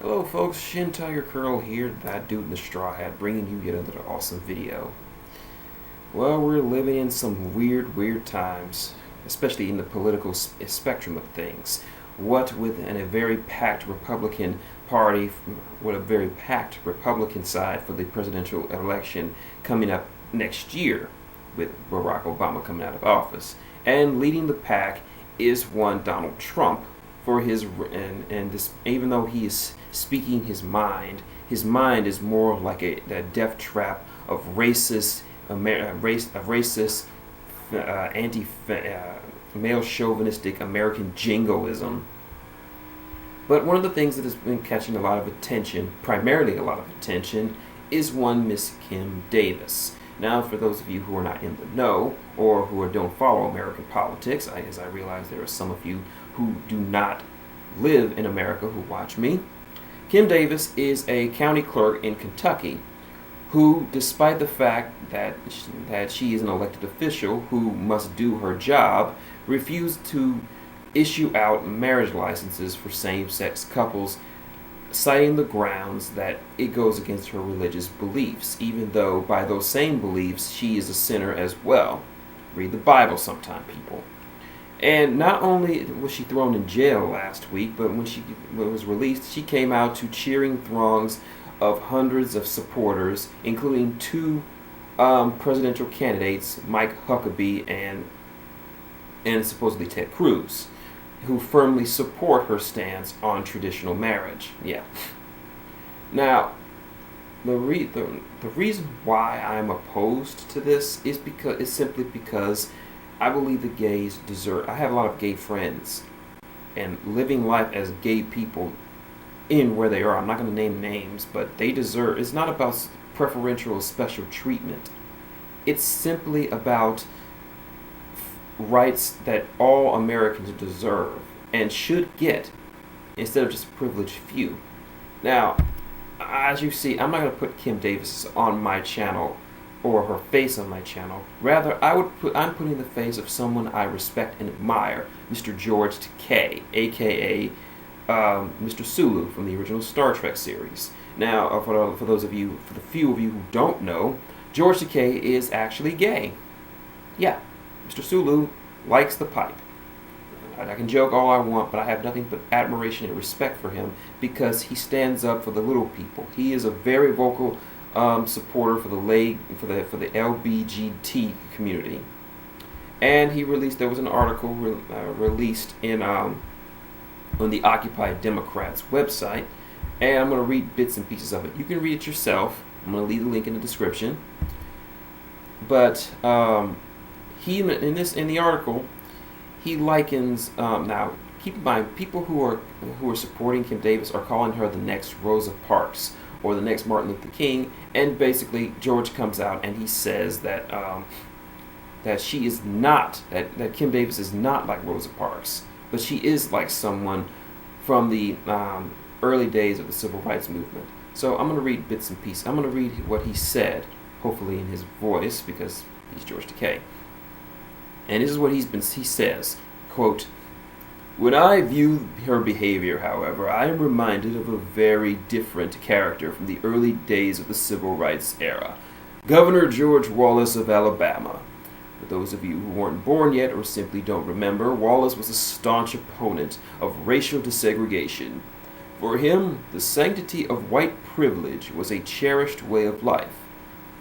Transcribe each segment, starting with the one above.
Hello folks, shintigercurl here, that dude in the straw hat, bringing you yet another awesome video. Well, we're living in some weird times, especially in the political spectrum of things. What with a very packed Republican Party, with a very packed Republican side for the presidential election coming up next year, with Barack Obama coming out of office. And leading the pack is one Donald Trump, for his and this, even though he is speaking his mind is more like a death trap of racist anti male chauvinistic American jingoism. But one of the things that has been catching a lot of attention, primarily a lot of attention, is one Miss Kim Davis. Now, for those of you who are not in the know or who don't follow American politics, as I realize there are some of you who do not live in America who watch me, Kim Davis is a county clerk in Kentucky who, despite the fact that she is an elected official who must do her job, refused to issue out marriage licenses for same-sex couples, citing the grounds that it goes against her religious beliefs, even though by those same beliefs she is a sinner as well. Read the Bible sometime, people. And not only was she thrown in jail last week, but when she was released, she came out to cheering throngs of hundreds of supporters, including two presidential candidates, Mike Huckabee and supposedly Ted Cruz, who firmly support her stance on traditional marriage. Yeah. Now, the reason why I'm opposed to this is simply because I believe the gays deserve. I have a lot of gay friends, and living life as gay people in where they are, I'm not going to name names, but they deserve. It's not about preferential or special treatment. It's simply about rights that all Americans deserve and should get, instead of just a privileged few. Now, as you see, I'm not going to put Kim Davis on my channel or her face on my channel. Rather, I'm putting the face of someone I respect and admire, Mr. George Takei, aka Mr. Sulu from the original Star Trek series. Now, for the few of you who don't know, George Takei is actually gay. Yeah, Mr. Sulu likes the pipe. I can joke all I want, but I have nothing but admiration and respect for him because he stands up for the little people. He is a very vocal supporter for the LBGT community. And there was an article released on the Occupy Democrats website, and I'm going to read bits and pieces of it. You can read it yourself. I'm going to leave the link in the description. But in the article, he likens, now keep in mind, people who are supporting Kim Davis are calling her the next Rosa Parks or the next Martin Luther King, and basically George comes out and he says that she is not, that Kim Davis is not like Rosa Parks, but she is like someone from the early days of the civil rights movement. So I'm going to read bits and pieces. I'm going to read what he said, hopefully in his voice, because he's George Takei. And this is what he says, quote, "When I view her behavior, however, I am reminded of a very different character from the early days of the civil rights era, Governor George Wallace of Alabama. For those of you who weren't born yet or simply don't remember, Wallace was a staunch opponent of racial desegregation. For him, the sanctity of white privilege was a cherished way of life.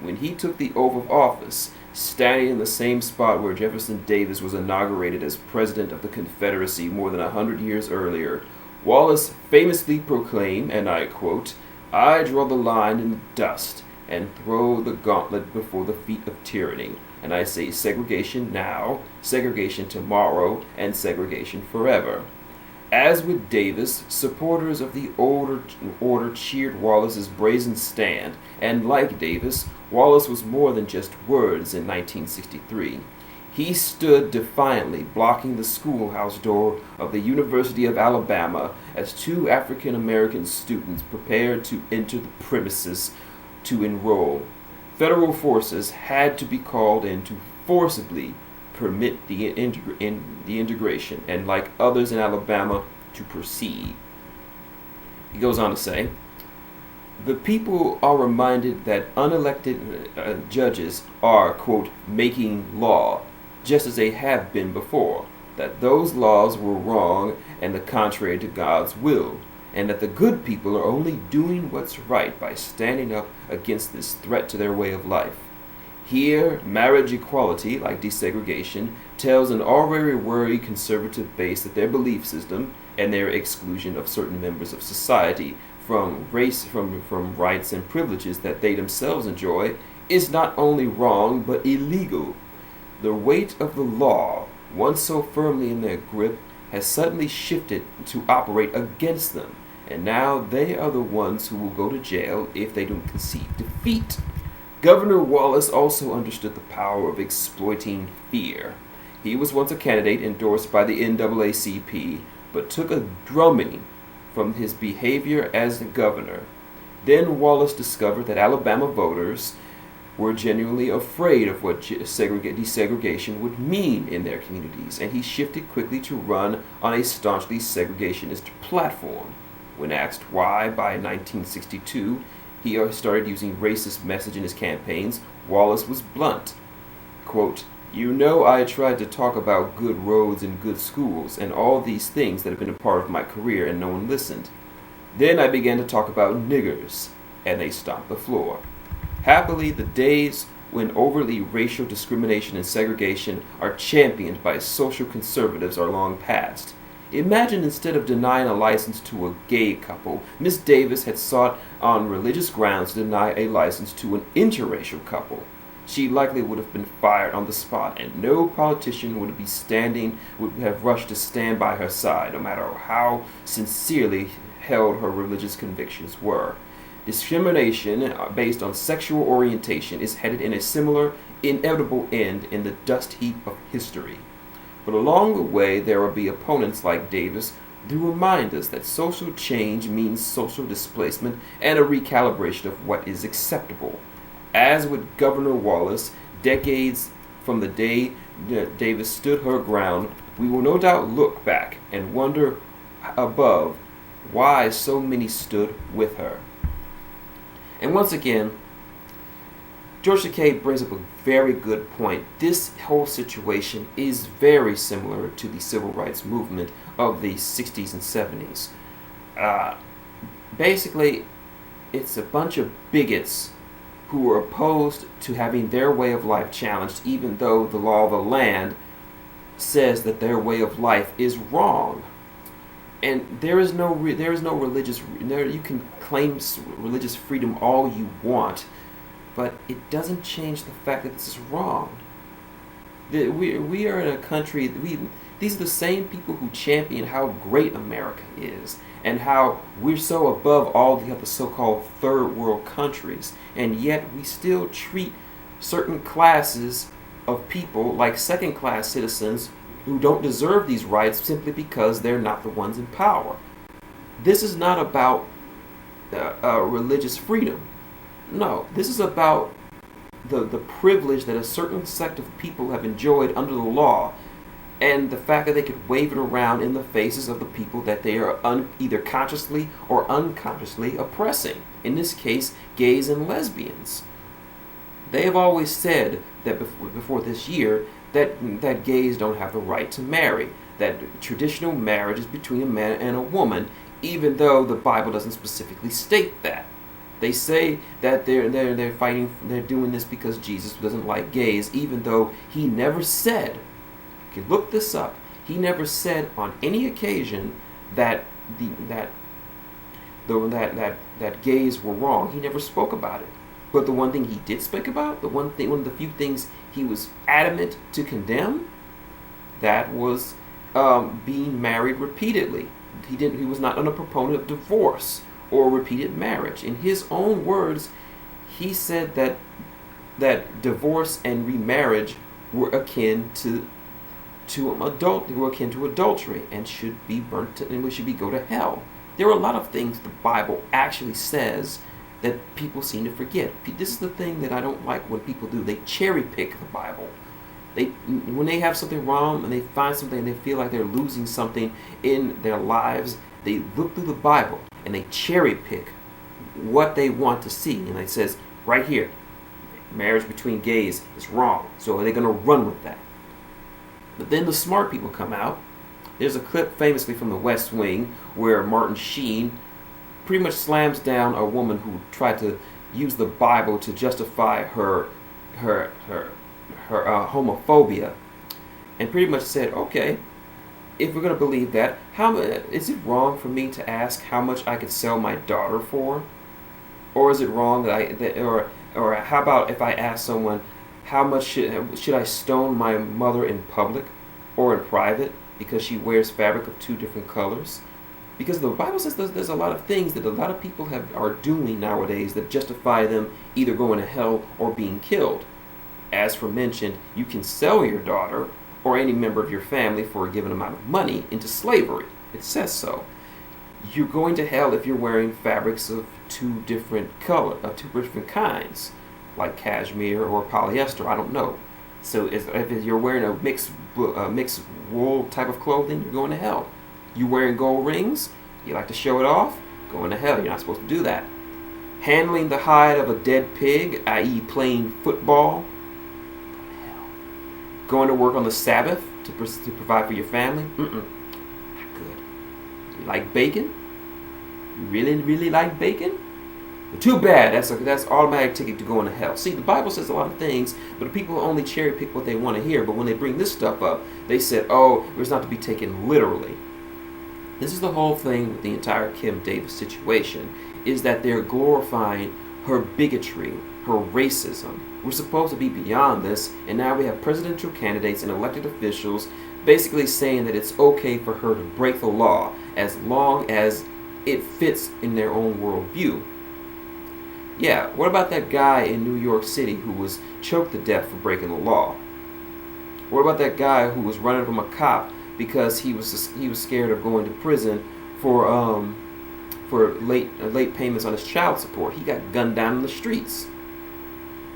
When he took the oath of office, standing in the same spot where Jefferson Davis was inaugurated as President of the Confederacy more than 100 years earlier, Wallace famously proclaimed, and I quote, 'I draw the line in the dust and throw the gauntlet before the feet of tyranny, and I say segregation now, segregation tomorrow, and segregation forever.' As with Davis, supporters of the order cheered Wallace's brazen stand, and like Davis, Wallace was more than just words in 1963. He stood defiantly blocking the schoolhouse door of the University of Alabama as two African-American students prepared to enter the premises to enroll. Federal forces had to be called in to forcibly permit the integration, and like others in Alabama, to proceed. He goes on to say, the people are reminded that unelected judges are, quote, making law, just as they have been before, that those laws were wrong and the contrary to God's will, and that the good people are only doing what's right by standing up against this threat to their way of life. Here, marriage equality, like desegregation, tells an already worried conservative base that their belief system and their exclusion of certain members of society from rights and privileges that they themselves enjoy is not only wrong but illegal. The weight of the law, once so firmly in their grip, has suddenly shifted to operate against them, and now they are the ones who will go to jail if they don't concede defeat. Governor Wallace also understood the power of exploiting fear. He was once a candidate endorsed by the NAACP, but took a drumming from his behavior as the governor. Then Wallace discovered that Alabama voters were genuinely afraid of what desegregation would mean in their communities, and he shifted quickly to run on a staunchly segregationist platform. When asked why by 1962 he started using racist message in his campaigns, Wallace was blunt. Quote, "You know I tried to talk about good roads and good schools and all these things that have been a part of my career and no one listened. Then I began to talk about niggers, and they stomped the floor." Happily, the days when overtly racial discrimination and segregation are championed by social conservatives are long past. Imagine instead of denying a license to a gay couple, Miss Davis had sought on religious grounds to deny a license to an interracial couple. She likely would have been fired on the spot, and no politician would have rushed to stand by her side, no matter how sincerely held her religious convictions were. Discrimination based on sexual orientation is headed in a similar, inevitable end in the dust heap of history. But along the way, there will be opponents like Davis who remind us that social change means social displacement and a recalibration of what is acceptable. As with Governor Wallace, decades from the day Davis stood her ground, we will no doubt look back and wonder above why so many stood with her. And once again, George Takei brings up a very good point. This whole situation is very similar to the civil rights movement of the 60s and 70s. Basically, it's a bunch of bigots who are opposed to having their way of life challenged, even though the law of the land says that their way of life is wrong. And there is no religious. You can claim religious freedom all you want, but it doesn't change the fact that this is wrong. We are in a country. These are the same people who champion how great America is and how we're so above all the other so-called third world countries, and yet we still treat certain classes of people like second-class citizens who don't deserve these rights simply because they're not the ones in power. This is not about religious freedom. No, this is about the privilege that a certain sect of people have enjoyed under the law, and the fact that they could wave it around in the faces of the people that they are either consciously or unconsciously oppressing. In this case, gays and lesbians. They have always said that before this year that gays don't have the right to marry, that traditional marriage is between a man and a woman, even though the Bible doesn't specifically state that. They say that they're fighting, they're doing this because Jesus doesn't like gays, even though he never said. You can look this up. He never said on any occasion that gays were wrong. He never spoke about it. But the one thing he did speak about, one of the few things he was adamant to condemn, that was being married repeatedly. He was not a proponent of divorce or repeated marriage. In his own words, he said that divorce and remarriage were akin to adultery and should be burnt and we should go to hell. There are a lot of things the Bible actually says that people seem to forget. This is the thing that I don't like when people do. They cherry pick the Bible. When they have something wrong and they find something and they feel like they're losing something in their lives, they look through the Bible and they cherry pick what they want to see. And it says right here, marriage between gays is wrong. So they're going to run with that. But then the smart people come out. There's a clip famously from The West Wing where Martin Sheen pretty much slams down a woman who tried to use the Bible to justify her homophobia, and pretty much said, okay, if we're going to believe that, how is it wrong for me to ask how much I could sell my daughter for? Or is it wrong or how about if I ask someone, how much should I stone my mother in public or in private because she wears fabric of two different colors? Because the Bible says there's a lot of things that a lot of people are doing nowadays that justify them either going to hell or being killed. As for mentioned, you can sell your daughter or any member of your family for a given amount of money into slavery. It says so. You're going to hell if you're wearing fabrics of two different kinds, like cashmere or polyester. I don't know. So if you're wearing a mixed wool type of clothing, you're going to hell. You wearing gold rings, you like to show it off, going to hell. You're not supposed to do that. Handling the hide of a dead pig, i.e. playing football, going to work on the Sabbath to provide for your family, not good. You like bacon? You really like bacon? But too bad. That's automatic ticket to going to hell. See, the Bible says a lot of things, but people only cherry pick what they want to hear. But when they bring this stuff up, they said, oh, it's not to be taken literally. This is the whole thing with the entire Kim Davis situation, is that they're glorifying her bigotry, her racism. We're supposed to be beyond this, and now we have presidential candidates and elected officials basically saying that it's okay for her to break the law as long as it fits in their own worldview. Yeah, what about that guy in New York City who was choked to death for breaking the law? What about that guy who was running from a cop because he was scared of going to prison for late payments on his child support? He got gunned down in the streets.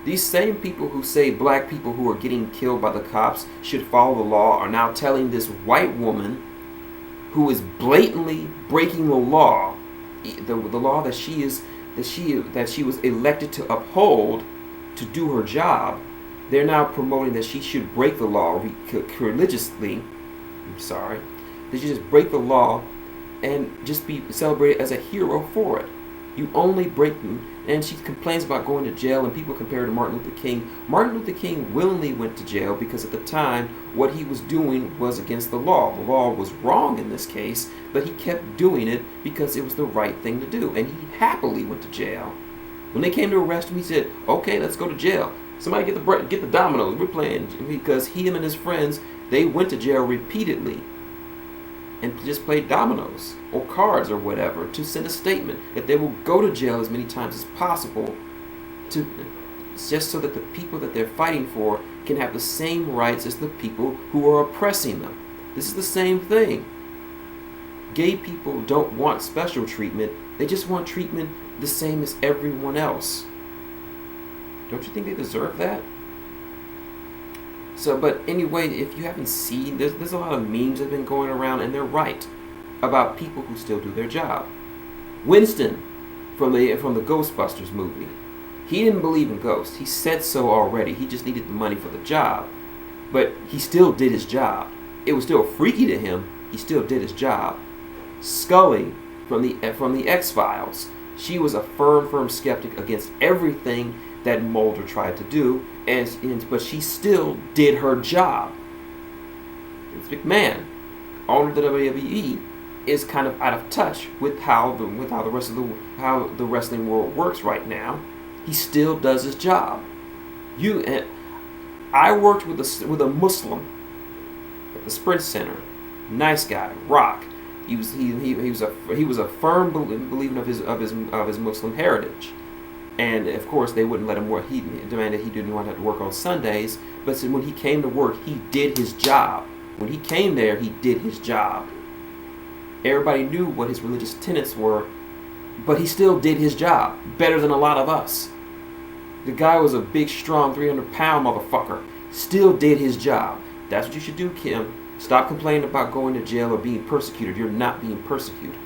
These same people who say black people who are getting killed by the cops should follow the law are now telling this white woman who is blatantly breaking the law, the law that she was elected to uphold to do her job. They're now promoting that she should break the law religiously. They should just break the law and just be celebrated as a hero for it. You only break them. And she complains about going to jail, and people compare her to Martin Luther King. Martin Luther King willingly went to jail because at the time what he was doing was against the law. The law was wrong in this case, but he kept doing it because it was the right thing to do, and he happily went to jail. When they came to arrest him, he said, okay, let's go to jail. Somebody get the dominoes. We're playing. Because him and his friends, they went to jail repeatedly and just played dominoes or cards or whatever to send a statement that they will go to jail as many times as possible just so that the people that they're fighting for can have the same rights as the people who are oppressing them. This is the same thing. Gay people don't want special treatment. They just want treatment the same as everyone else. Don't you think they deserve that? So, but anyway, if you haven't seen, there's a lot of memes that have been going around, and they're right about people who still do their job. Winston from the Ghostbusters movie, he didn't believe in ghosts. He said so already. He just needed the money for the job, but he still did his job. It was still freaky to him. He still did his job. Scully from the X-Files, she was a firm skeptic against everything that Mulder tried to do, but she still did her job. Vince McMahon, owner of the WWE, is kind of out of touch with how the wrestling world works right now. He still does his job. I worked with a Muslim at the Sprint Center. Nice guy, Rock. He was a firm believer of his Muslim heritage. And of course, they wouldn't let him work. He demanded he didn't want to have to work on Sundays. But when he came to work, he did his job. When he came there, he did his job. Everybody knew what his religious tenets were, but he still did his job better than a lot of us. The guy was a big, strong, 300-pound motherfucker. Still did his job. That's what you should do, Kim. Stop complaining about going to jail or being persecuted. You're not being persecuted.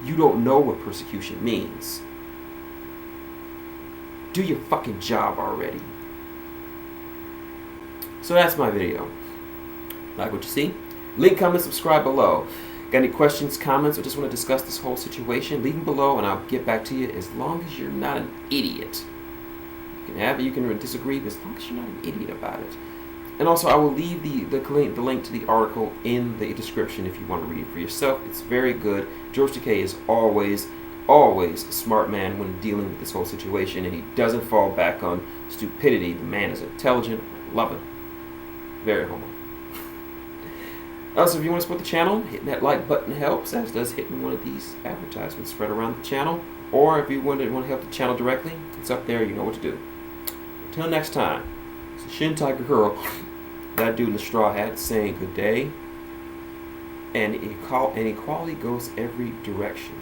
You don't know what persecution means. Do your fucking job already. So that's my video. Like what you see? Link, comment, subscribe below. Got any questions, comments, or just want to discuss this whole situation? Leave them below and I'll get back to you as long as you're not an idiot. You can disagree, but as long as you're not an idiot about it. And also, I will leave the link to the article in the description if you want to read it for yourself. It's very good. George Takei is always a smart man when dealing with this whole situation, and he doesn't fall back on stupidity. The man is intelligent. I love it. Very humble. Also, if you want to support the channel, hitting that like button helps, as does hitting one of these advertisements spread around the channel. Or if you want to help the channel directly, it's up there. You know what to do. Until next time, it's shintigercurl, that dude in the straw hat, saying good day. And equality goes every direction.